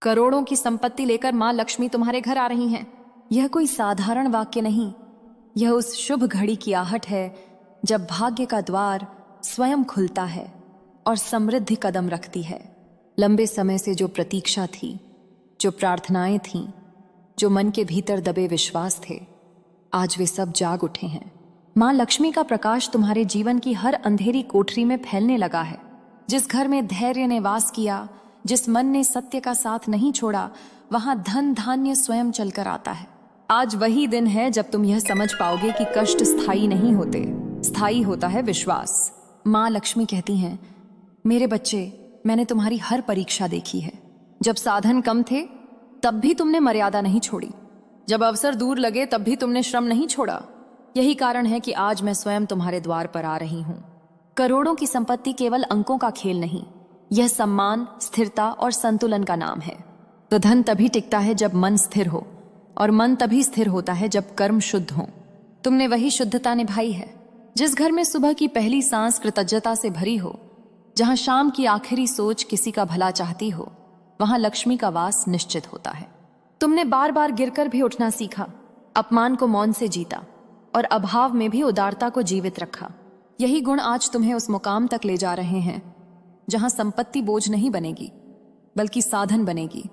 करोड़ों की संपत्ति लेकर मां लक्ष्मी तुम्हारे घर आ रही हैं। यह कोई साधारण वाक्य नहीं, यह उस शुभ घड़ी की आहट है जब भाग्य का द्वार स्वयं खुलता है और समृद्धि कदम रखती है। लंबे समय से जो प्रतीक्षा थी, जो प्रार्थनाएं थीं, जो मन के भीतर दबे विश्वास थे, आज वे सब जाग उठे हैं। मां लक्ष्मी का प्रकाश तुम्हारे जीवन की हर अंधेरी कोठरी में फैलने लगा है। जिस घर में धैर्य ने वास किया, जिस मन ने सत्य का साथ नहीं छोड़ा, वहां धन धान्य स्वयं चलकर आता है। आज वही दिन है जब तुम यह समझ पाओगे कि कष्ट स्थायी नहीं होते, स्थायी होता है विश्वास। मां लक्ष्मी कहती हैं, मेरे बच्चे, मैंने तुम्हारी हर परीक्षा देखी है। जब साधन कम थे तब भी तुमने मर्यादा नहीं छोड़ी, जब अवसर दूर लगे तब भी तुमने श्रम नहीं छोड़ा। यही कारण है कि आज मैं स्वयं तुम्हारे द्वार पर आ रही हूं। करोड़ों की संपत्ति केवल अंकों का खेल नहीं, यह सम्मान, स्थिरता और संतुलन का नाम है। तो धन तभी टिकता है जब मन स्थिर हो, और मन तभी स्थिर होता है जब कर्म शुद्ध हो। तुमने वही शुद्धता निभाई है। जिस घर में सुबह की पहली सांस कृतज्ञता से भरी हो, जहां शाम की आखिरी सोच किसी का भला चाहती हो, वहां लक्ष्मी का वास निश्चित होता है। तुमने बार बार गिरकर भी उठना सीखा, अपमान को मौन से जीता और अभाव में भी उदारता को जीवित रखा। यही गुण आज तुम्हें उस मुकाम तक ले जा रहे हैं जहां संपत्ति बोझ नहीं बनेगी, बल्कि साधन बनेगी,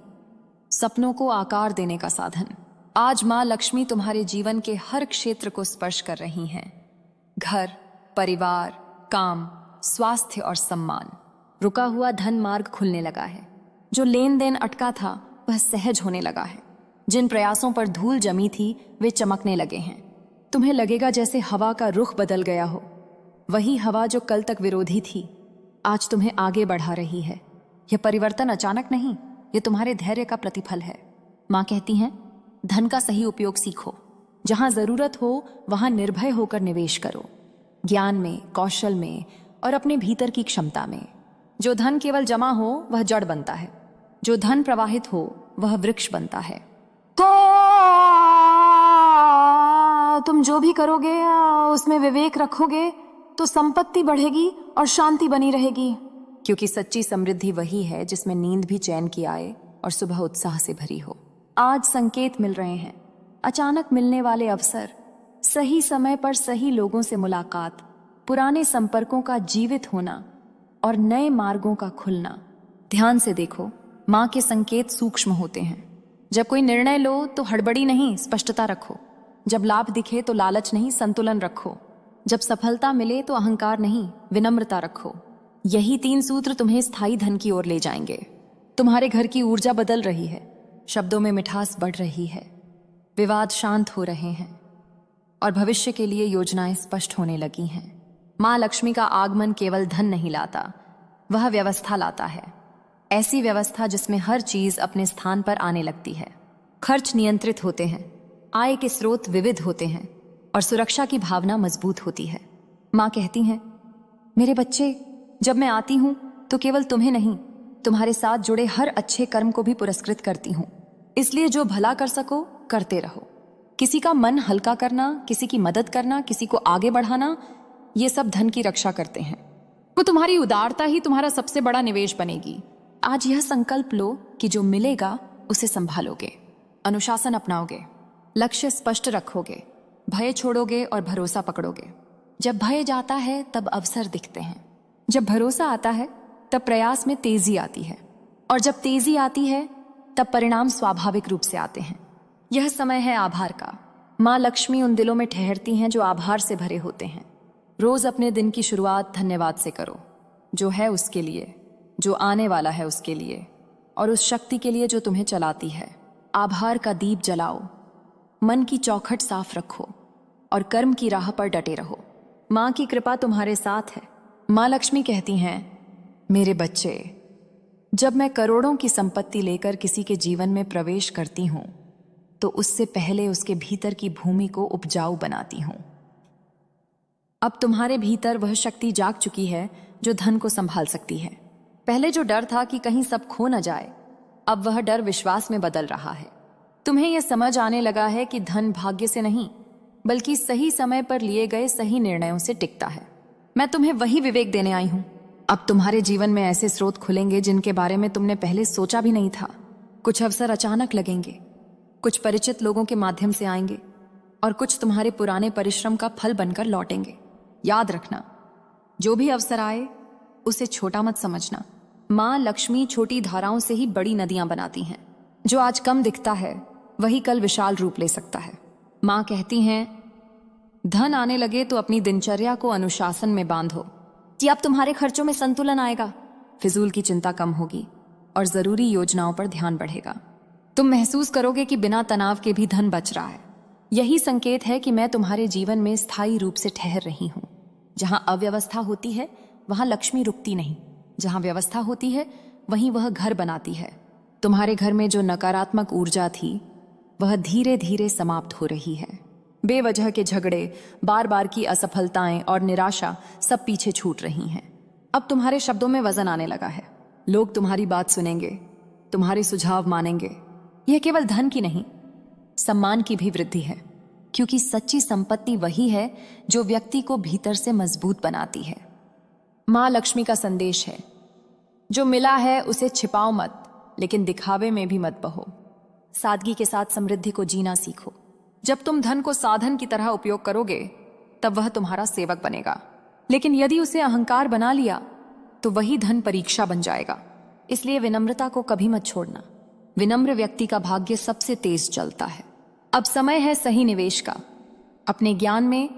सपनों को आकार देने का साधन। आज मां लक्ष्मी तुम्हारे जीवन के हर क्षेत्र को स्पर्श कर रही हैं। घर, परिवार, काम, स्वास्थ्य और सम्मान। रुका हुआ धन मार्ग खुलने लगा है। जो लेन देन अटका था वह सहज होने लगा है। जिन प्रयासों पर धूल जमी थी वे चमकने लगे हैं। तुम्हें लगेगा जैसे हवा का रुख बदल गया हो। वही हवा जो कल तक विरोधी थी, आज तुम्हें आगे बढ़ा रही है। यह परिवर्तन अचानक नहीं, यह तुम्हारे धैर्य का प्रतिफल है। मां कहती हैं, धन का सही उपयोग सीखो। जहां जरूरत हो वहां निर्भय होकर निवेश करो, ज्ञान में, कौशल में और अपने भीतर की क्षमता में। जो धन केवल जमा हो वह जड़ बनता है, जो धन प्रवाहित हो वह वृक्ष बनता है। तो तुम जो भी करोगे उसमें विवेक रखोगे तो संपत्ति बढ़ेगी और शांति बनी रहेगी। क्योंकि सच्ची समृद्धि वही है जिसमें नींद भी चैन की आए और सुबह उत्साह से भरी हो। आज संकेत मिल रहे हैं, अचानक मिलने वाले अवसर, सही समय पर सही लोगों से मुलाकात, पुराने संपर्कों का जीवित होना और नए मार्गों का खुलना। ध्यान से देखो, मां के संकेत सूक्ष्म होते हैं। जब कोई निर्णय लो तो हड़बड़ी नहीं, स्पष्टता रखो। जब लाभ दिखे तो लालच नहीं, संतुलन रखो। जब सफलता मिले तो अहंकार नहीं, विनम्रता रखो। यही 3 सूत्र तुम्हें स्थायी धन की ओर ले जाएंगे। तुम्हारे घर की ऊर्जा बदल रही है, शब्दों में मिठास बढ़ रही है, विवाद शांत हो रहे हैं और भविष्य के लिए योजनाएं स्पष्ट होने लगी हैं। मां लक्ष्मी का आगमन केवल धन नहीं लाता, वह व्यवस्था लाता है। ऐसी व्यवस्था जिसमें हर चीज अपने स्थान पर आने लगती है। खर्च नियंत्रित होते हैं, आय के स्रोत विविध होते हैं और सुरक्षा की भावना मजबूत होती है। मां कहती हैं, मेरे बच्चे, जब मैं आती हूं तो केवल तुम्हें नहीं, तुम्हारे साथ जुड़े हर अच्छे कर्म को भी पुरस्कृत करती हूं। इसलिए जो भला कर सको करते रहो। किसी का मन हल्का करना, किसी की मदद करना, किसी को आगे बढ़ाना, ये सब धन की रक्षा करते हैं। वो तुम्हारी उदारता ही तुम्हारा सबसे बड़ा निवेश बनेगी। आज यह संकल्प लो कि जो मिलेगा उसे संभालोगे, अनुशासन अपनाओगे, लक्ष्य स्पष्ट रखोगे, भय छोड़ोगे और भरोसा पकड़ोगे। जब भय जाता है तब अवसर दिखते हैं, जब भरोसा आता है तब प्रयास में तेजी आती है, और जब तेजी आती है तब परिणाम स्वाभाविक रूप से आते हैं। यह समय है आभार का। मां लक्ष्मी उन दिलों में ठहरती हैं जो आभार से भरे होते हैं। रोज अपने दिन की शुरुआत धन्यवाद से करो, जो है उसके लिए, जो आने वाला है उसके लिए, और उस शक्ति के लिए जो तुम्हें चलाती है। आभार का दीप जलाओ, मन की चौखट साफ रखो और कर्म की राह पर डटे रहो। मां की कृपा तुम्हारे साथ है। मां लक्ष्मी कहती हैं, मेरे बच्चे, जब मैं करोड़ों की संपत्ति लेकर किसी के जीवन में प्रवेश करती हूं तो उससे पहले उसके भीतर की भूमि को उपजाऊ बनाती हूं। अब तुम्हारे भीतर वह शक्ति जाग चुकी है जो धन को संभाल सकती है। पहले जो डर था कि कहीं सब खो न जाए, अब वह डर विश्वास में बदल रहा है। तुम्हें यह समझ आने लगा है कि धन भाग्य से नहीं, बल्कि सही समय पर लिए गए सही निर्णयों से टिकता है। मैं तुम्हें वही विवेक देने आई हूं। अब तुम्हारे जीवन में ऐसे स्रोत खुलेंगे जिनके बारे में तुमने पहले सोचा भी नहीं था। कुछ अवसर अचानक लगेंगे, कुछ परिचित लोगों के माध्यम से आएंगे और कुछ तुम्हारे पुराने परिश्रम का फल बनकर लौटेंगे। याद रखना, जो भी अवसर आए उसे छोटा मत समझना। माँ लक्ष्मी छोटी धाराओं से ही बड़ी नदियां बनाती हैं। जो आज कम दिखता है वही कल विशाल रूप ले सकता है। माँ कहती हैं, धन आने लगे तो अपनी दिनचर्या को अनुशासन में बांधो कि अब तुम्हारे खर्चों में संतुलन आएगा। फिजूल की चिंता कम होगी और जरूरी योजनाओं पर ध्यान बढ़ेगा। तुम महसूस करोगे कि बिना तनाव के भी धन बच रहा है। यही संकेत है कि मैं तुम्हारे जीवन में स्थायी रूप से ठहर रही हूं। जहां अव्यवस्था होती है वहां लक्ष्मी रुकती नहीं, जहां व्यवस्था होती है वहीं वह घर बनाती है। तुम्हारे घर में जो नकारात्मक ऊर्जा थी वह धीरे धीरे समाप्त हो रही है। बेवजह के झगड़े, बार बार की असफलताएं और निराशा सब पीछे छूट रही हैं। अब तुम्हारे शब्दों में वजन आने लगा है। लोग तुम्हारी बात सुनेंगे, तुम्हारे सुझाव मानेंगे। यह केवल धन की नहीं, सम्मान की भी वृद्धि है, क्योंकि सच्ची संपत्ति वही है जो व्यक्ति को भीतर से मजबूत बनाती है। मां लक्ष्मी का संदेश है, जो मिला है उसे छिपाओ मत, लेकिन दिखावे में भी मत बहो। सादगी के साथ समृद्धि को जीना सीखो। जब तुम धन को साधन की तरह उपयोग करोगे तब वह तुम्हारा सेवक बनेगा, लेकिन यदि उसे अहंकार बना लिया तो वही धन परीक्षा बन जाएगा। इसलिए विनम्रता को कभी मत छोड़ना। विनम्र व्यक्ति का भाग्य सबसे तेज चलता है। अब समय है सही निवेश का, अपने ज्ञान में,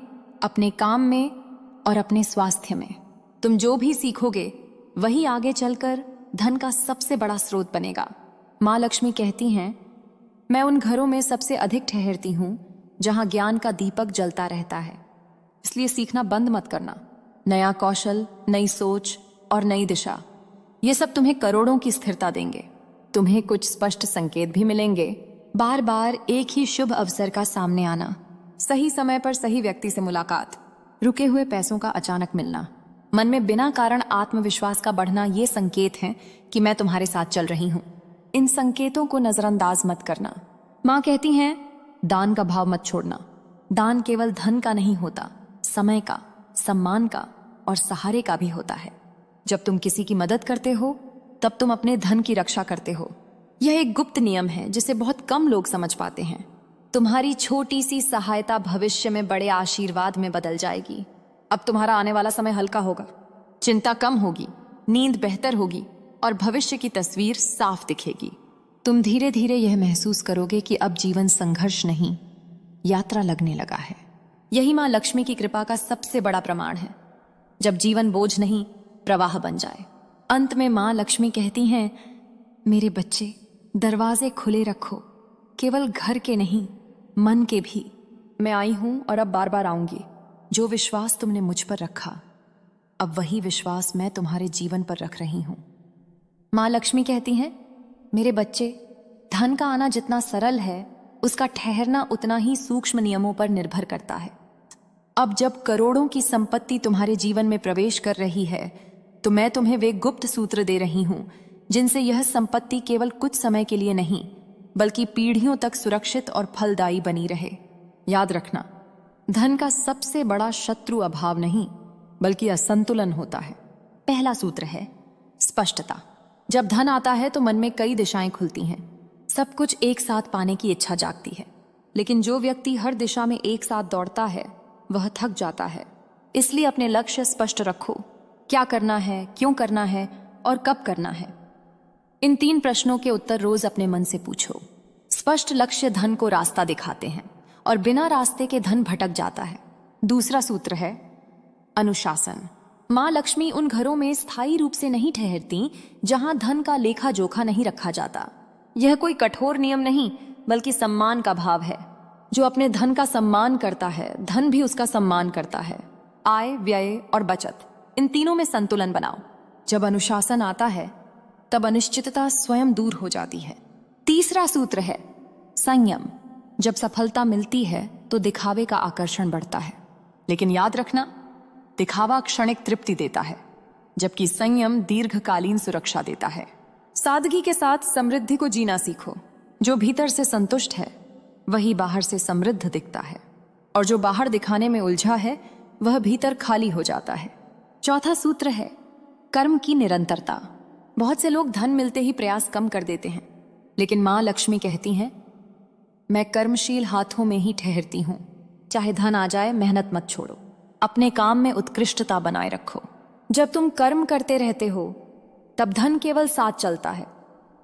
अपने काम में और अपने स्वास्थ्य में। तुम जो भी सीखोगे वही आगे चलकर धन का सबसे बड़ा स्रोत बनेगा। माँ लक्ष्मी कहती हैं, मैं उन घरों में सबसे अधिक ठहरती हूं जहां ज्ञान का दीपक जलता रहता है। इसलिए सीखना बंद मत करना। नया कौशल, नई सोच और नई दिशा, ये सब तुम्हें करोड़ों की स्थिरता देंगे। तुम्हें कुछ स्पष्ट संकेत भी मिलेंगे। बार बार एक ही शुभ अवसर का सामने आना, सही समय पर सही व्यक्ति से मुलाकात, रुके हुए पैसों का अचानक मिलना, मन में बिना कारण आत्मविश्वास का बढ़ना, ये संकेत हैं कि मैं तुम्हारे साथ चल रही हूं। इन संकेतों को नजरअंदाज मत करना। माँ कहती हैं, दान का भाव मत छोड़ना। दान केवल धन का नहीं होता, समय का, सम्मान का और सहारे का भी होता है। जब तुम किसी की मदद करते हो तब तुम अपने धन की रक्षा करते हो। यह एक गुप्त नियम है जिसे बहुत कम लोग समझ पाते हैं। तुम्हारी छोटी सी सहायता भविष्य में बड़े आशीर्वाद में बदल जाएगी। अब तुम्हारा आने वाला समय हल्का होगा, चिंता कम होगी, नींद बेहतर होगी और भविष्य की तस्वीर साफ दिखेगी। तुम धीरे धीरे यह महसूस करोगे कि अब जीवन संघर्ष नहीं, यात्रा लगने लगा है। यही माँ लक्ष्मी की कृपा का सबसे बड़ा प्रमाण है। जब जीवन बोझ नहीं, प्रवाह बन जाए। अंत में माँ लक्ष्मी कहती हैं, मेरे बच्चे, दरवाजे खुले रखो, केवल घर के नहीं, मन के भी। मैं आई हूं और अब बार बार आऊंगी। जो विश्वास तुमने मुझ पर रखा, अब वही विश्वास मैं तुम्हारे जीवन पर रख रही हूं। माँ लक्ष्मी कहती हैं, मेरे बच्चे, धन का आना जितना सरल है, उसका ठहरना उतना ही सूक्ष्म नियमों पर निर्भर करता है। अब जब करोड़ों की संपत्ति तुम्हारे जीवन में प्रवेश कर रही है, तो मैं तुम्हें वे गुप्त सूत्र दे रही हूं जिनसे यह संपत्ति केवल कुछ समय के लिए नहीं, बल्कि पीढ़ियों तक सुरक्षित और फलदायी बनी रहे। याद रखना, धन का सबसे बड़ा शत्रु अभाव नहीं, बल्कि असंतुलन होता है। पहला सूत्र है स्पष्टता। जब धन आता है तो मन में कई दिशाएं खुलती हैं, सब कुछ एक साथ पाने की इच्छा जागती है। लेकिन जो व्यक्ति हर दिशा में एक साथ दौड़ता है वह थक जाता है। इसलिए अपने लक्ष्य स्पष्ट रखो। क्या करना है, क्यों करना है और कब करना है। इन 3 प्रश्नों के उत्तर रोज अपने मन से पूछो। स्पष्ट लक्ष्य धन को रास्ता दिखाते हैं और बिना रास्ते के धन भटक जाता है। दूसरा सूत्र है अनुशासन। माँ लक्ष्मी उन घरों में स्थायी रूप से नहीं ठहरती जहां धन का लेखा जोखा नहीं रखा जाता। यह कोई कठोर नियम नहीं, बल्कि सम्मान का भाव है। जो अपने धन का सम्मान करता है, धन भी उसका सम्मान करता है। आय, व्यय और बचत, इन तीनों में संतुलन बनाओ। जब अनुशासन आता है तब अनिश्चितता स्वयं दूर हो जाती है। तीसरा सूत्र है संयम। जब सफलता मिलती है तो दिखावे का आकर्षण बढ़ता है, लेकिन याद रखना, दिखावा क्षणिक तृप्ति देता है, जबकि संयम दीर्घकालीन सुरक्षा देता है। सादगी के साथ समृद्धि को जीना सीखो। जो भीतर से संतुष्ट है वही बाहर से समृद्ध दिखता है, और जो बाहर दिखाने में उलझा है वह भीतर खाली हो जाता है। चौथा सूत्र है कर्म की निरंतरता। बहुत से लोग धन मिलते ही प्रयास कम कर देते हैं, लेकिन माँ लक्ष्मी कहती हैं, मैं कर्मशील हाथों में ही ठहरती हूं। चाहे धन आ जाए, मेहनत मत छोड़ो, अपने काम में उत्कृष्टता बनाए रखो। जब तुम कर्म करते रहते हो तब धन केवल साथ चलता है,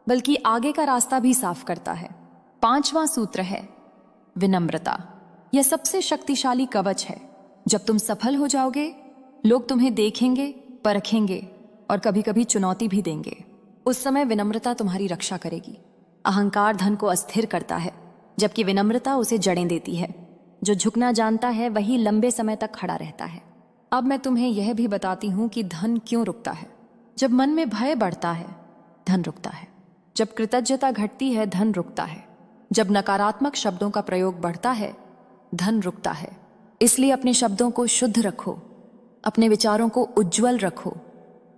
बल्कि आगे का रास्ता भी साफ करता है। 5वां सूत्र है विनम्रता। यह सबसे शक्तिशाली कवच है। जब तुम सफल हो जाओगे, लोग तुम्हें देखेंगे, परखेंगे और कभी कभी चुनौती भी देंगे। उस समय विनम्रता तुम्हारी रक्षा करेगी। अहंकार धन को अस्थिर करता है, जबकि विनम्रता उसे जड़ें देती है। जो झुकना जानता है वही लंबे समय तक खड़ा रहता है। अब मैं तुम्हें यह भी बताती हूं कि धन क्यों रुकता है। जब मन में भय बढ़ता है, धन रुकता है। जब कृतज्ञता घटती है, धन रुकता है। जब नकारात्मक शब्दों का प्रयोग बढ़ता है, धन रुकता है। इसलिए अपने शब्दों को शुद्ध रखो, अपने विचारों को उज्जवल रखो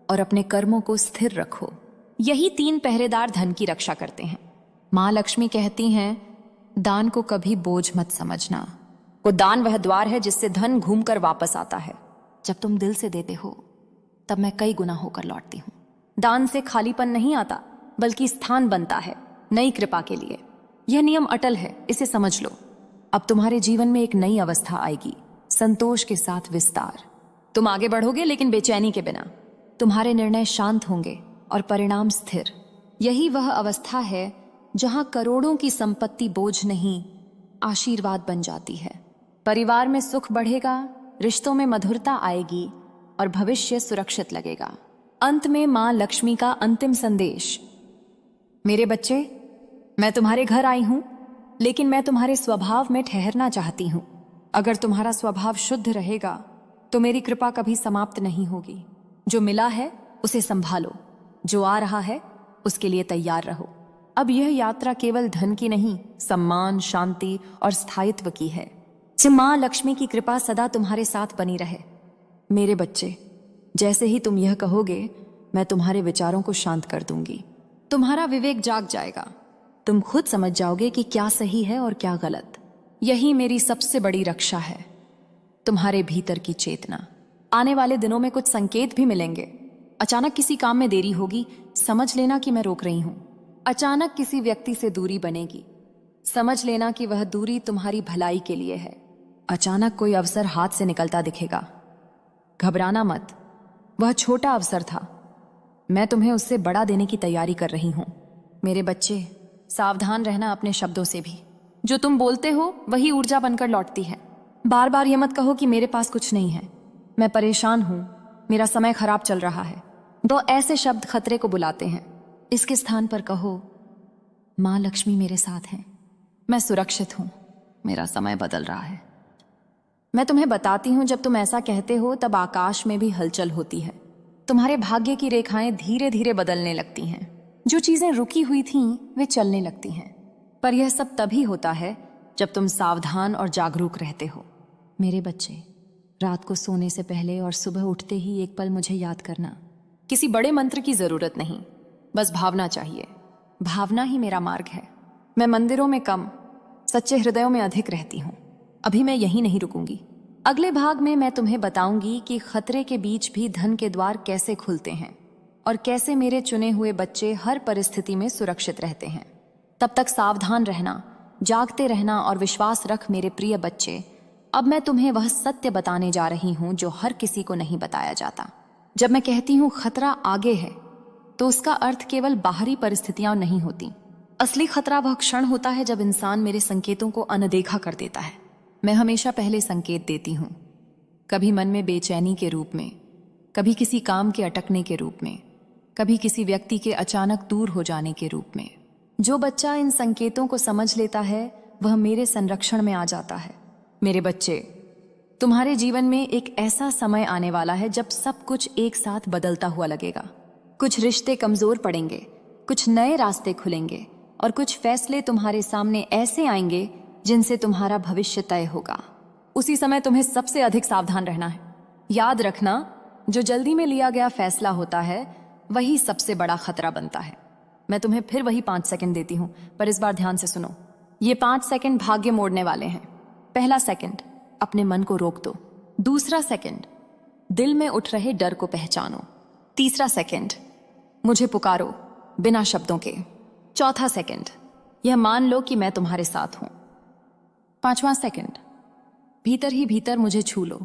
और अपने कर्मों को स्थिर रखो। यही 3 पहरेदार धन की रक्षा करते हैं। माँ लक्ष्मी कहती हैं, दान को कभी बोझ मत समझना। वो दान वह द्वार है जिससे धन घूमकर वापस आता है। जब तुम दिल से देते हो, तब मैं कई गुना होकर लौटती हूँ। दान से खालीपन नहीं आता, बल्कि स्थान बनता है नई कृपा के लिए। यह नियम अटल है, इसे समझ लो। अब तुम्हारे जीवन में एक नई अवस्था आएगी, संतोष के साथ विस्तार। तुम आगे बढ़ोगे, लेकिन बेचैनी के बिना। तुम्हारे निर्णय शांत होंगे और परिणाम स्थिर। यही वह अवस्था है जहां करोड़ों की संपत्ति बोझ नहीं, आशीर्वाद बन जाती है। परिवार में सुख बढ़ेगा, रिश्तों में मधुरता आएगी और भविष्य सुरक्षित लगेगा। अंत में मां लक्ष्मी का अंतिम संदेश। मेरे बच्चे, मैं तुम्हारे घर आई हूं, लेकिन मैं तुम्हारे स्वभाव में ठहरना चाहती हूं। अगर तुम्हारा स्वभाव शुद्ध रहेगा तो मेरी कृपा कभी समाप्त नहीं होगी। जो मिला है उसे संभालो, जो आ रहा है उसके लिए तैयार रहो। अब यह यात्रा केवल धन की नहीं, सम्मान, शांति और स्थायित्व की है। मां लक्ष्मी की कृपा सदा तुम्हारे साथ बनी रहे। मेरे बच्चे, जैसे ही तुम यह कहोगे, मैं तुम्हारे विचारों को शांत कर दूंगी। तुम्हारा विवेक जाग जाएगा। तुम खुद समझ जाओगे कि क्या सही है और क्या गलत। यही मेरी सबसे बड़ी रक्षा है, तुम्हारे भीतर की चेतना। आने वाले दिनों में कुछ संकेत भी मिलेंगे। अचानक किसी काम में देरी होगी, समझ लेना कि मैं रोक रही हूं। अचानक किसी व्यक्ति से दूरी बनेगी, समझ लेना कि वह दूरी तुम्हारी भलाई के लिए है। अचानक कोई अवसर हाथ से निकलता दिखेगा, घबराना मत, वह छोटा अवसर था। मैं तुम्हें उससे बड़ा देने की तैयारी कर रही हूं। मेरे बच्चे, सावधान रहना अपने शब्दों से भी। जो तुम बोलते हो वही ऊर्जा बनकर लौटती है। बार बार ये मत कहो कि मेरे पास कुछ नहीं है, मैं परेशान हूं, मेरा समय खराब चल रहा है। तो ऐसे शब्द खतरे को बुलाते हैं। इसके स्थान पर कहो, मां लक्ष्मी मेरे साथ हैं, मैं सुरक्षित हूं, मेरा समय बदल रहा है। मैं तुम्हें बताती हूं, जब तुम ऐसा कहते हो तब आकाश में भी हलचल होती है। तुम्हारे भाग्य की रेखाएं धीरे धीरे बदलने लगती हैं। जो चीजें रुकी हुई थीं वे चलने लगती हैं। पर यह सब तभी होता है जब तुम सावधान और जागरूक रहते हो। मेरे बच्चे, रात को सोने से पहले और सुबह उठते ही एक पल मुझे याद करना। किसी बड़े मंत्र की जरूरत नहीं, बस भावना चाहिए। भावना ही मेरा मार्ग है। मैं मंदिरों में कम, सच्चे हृदयों में अधिक रहती हूँ। अभी मैं यहीं नहीं रुकूंगी। अगले भाग में मैं तुम्हें बताऊंगी कि खतरे के बीच भी धन के द्वार कैसे खुलते हैं और कैसे मेरे चुने हुए बच्चे हर परिस्थिति में सुरक्षित रहते हैं। तब तक सावधान रहना, जागते रहना और विश्वास रख मेरे प्रिय बच्चे। अब मैं तुम्हें वह सत्य बताने जा रही हूं जो हर किसी को नहीं बताया जाता। जब मैं कहती हूं खतरा आगे है, तो उसका अर्थ केवल बाहरी परिस्थितियां नहीं होती। असली खतरा वह क्षण होता है जब इंसान मेरे संकेतों को अनदेखा कर देता है। मैं हमेशा पहले संकेत देती हूँ, कभी मन में बेचैनी के रूप में, कभी किसी काम के अटकने के रूप में, कभी किसी व्यक्ति के अचानक दूर हो जाने के रूप में। जो बच्चा इन संकेतों को समझ लेता है वह मेरे संरक्षण में आ जाता है। मेरे बच्चे, तुम्हारे जीवन में एक ऐसा समय आने वाला है जब सब कुछ एक साथ बदलता हुआ लगेगा। कुछ रिश्ते कमजोर पड़ेंगे, कुछ नए रास्ते खुलेंगे और कुछ फैसले तुम्हारे सामने ऐसे आएंगे जिनसे तुम्हारा भविष्य तय होगा। उसी समय तुम्हें सबसे अधिक सावधान रहना है। याद रखना, जो जल्दी में लिया गया फैसला होता है वही सबसे बड़ा खतरा बनता है। मैं तुम्हें फिर वही 5 सेकंड देती हूं, पर इस बार ध्यान से सुनो। ये 5 सेकंड भाग्य मोड़ने वाले हैं। पहला सेकंड, अपने मन को रोक दो। दूसरा सेकंड, दिल में उठ रहे डर को पहचानो। तीसरा सेकंड, मुझे पुकारो बिना शब्दों के। चौथा सेकंड, यह मान लो कि मैं तुम्हारे साथ हूं। पांचवां सेकंड, भीतर ही भीतर मुझे छू लो।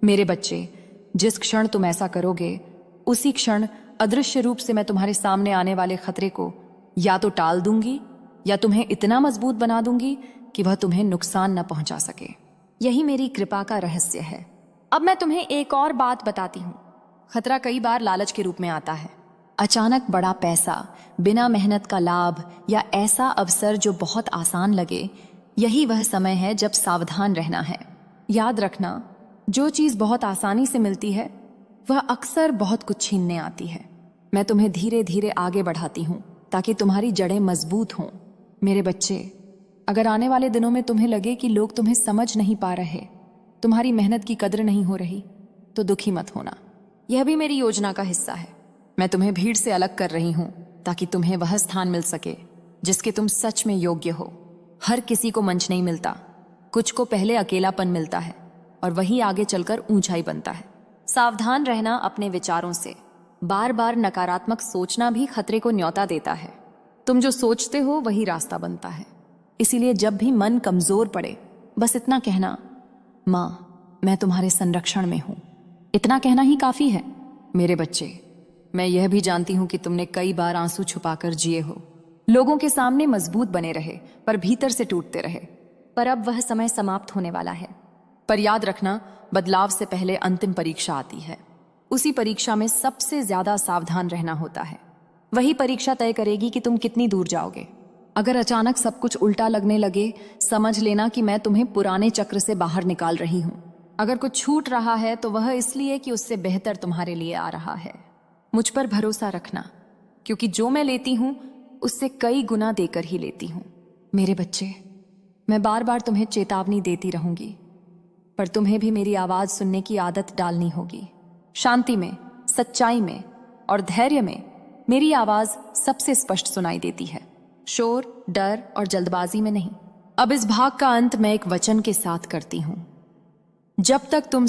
मेरे बच्चे, जिस क्षण तुम ऐसा करोगे उसी क्षण अदृश्य रूप से मैं तुम्हारे सामने आने वाले खतरे को या तो टाल दूंगी या तुम्हें इतना मजबूत बना दूंगी कि वह तुम्हें नुकसान न पहुंचा सके। यही मेरी कृपा का रहस्य है। अब मैं तुम्हें एक और बात बताती हूं। खतरा कई बार लालच के रूप में आता है। अचानक बड़ा पैसा, बिना मेहनत का लाभ या ऐसा अवसर जो बहुत आसान लगे, यही वह समय है जब सावधान रहना है। याद रखना, जो चीज बहुत आसानी से मिलती है वह अक्सर बहुत कुछ छीनने आती है। मैं तुम्हें धीरे धीरे आगे बढ़ाती हूं ताकि तुम्हारी जड़ें मजबूत हों। मेरे बच्चे, अगर आने वाले दिनों में तुम्हें लगे कि लोग तुम्हें समझ नहीं पा रहे, तुम्हारी मेहनत की कद्र नहीं हो रही, तो दुखी मत होना। यह भी मेरी योजना का हिस्सा है। मैं तुम्हें भीड़ से अलग कर रही हूं ताकि तुम्हें वह स्थान मिल सके जिसके तुम सच में योग्य हो। हर किसी को मंच नहीं मिलता, कुछ को पहले अकेलापन मिलता है और वही आगे चलकर ऊंचाई बनता है। सावधान रहना अपने विचारों से। बार बार नकारात्मक सोचना भी खतरे को न्योता देता है। तुम जो सोचते हो वही रास्ता बनता है। इसीलिए जब भी मन कमजोर पड़े, बस इतना कहना, माँ मैं तुम्हारे संरक्षण में हूं। इतना कहना ही काफी है। मेरे बच्चे, मैं यह भी जानती हूं कि तुमने कई बार आंसू छुपाकर जिए हो, लोगों के सामने मजबूत बने रहे पर भीतर से टूटते रहे। पर अब वह समय समाप्त होने वाला है। पर याद रखना, बदलाव से पहले अंतिम परीक्षा आती है। उसी परीक्षा में सबसे ज्यादा सावधान रहना होता है। वही परीक्षा तय करेगी कि तुम कितनी दूर जाओगे। अगर अचानक सब कुछ उल्टा लगने लगे, समझ लेना कि मैं तुम्हें पुराने चक्र से बाहर निकाल रही हूं। अगर कुछ छूट रहा है तो वह इसलिए कि उससे बेहतर तुम्हारे लिए आ रहा है। मुझ पर भरोसा रखना, क्योंकि जो मैं लेती हूं उससे कई गुना देकर ही लेती हूं। मेरे बच्चे, मैं बार बार तुम्हें चेतावनी देती रहूंगी, पर तुम्हें भी मेरी आवाज सुनने की आदत डालनी होगी। शांति में, सच्चाई में और धैर्य में मेरी आवाज सबसे स्पष्ट सुनाई देती है, शोर, डर और जल्दबाजी में नहीं। अब इस भाग का अंत मैं एक वचन के साथ करती हूं। जब तक तुम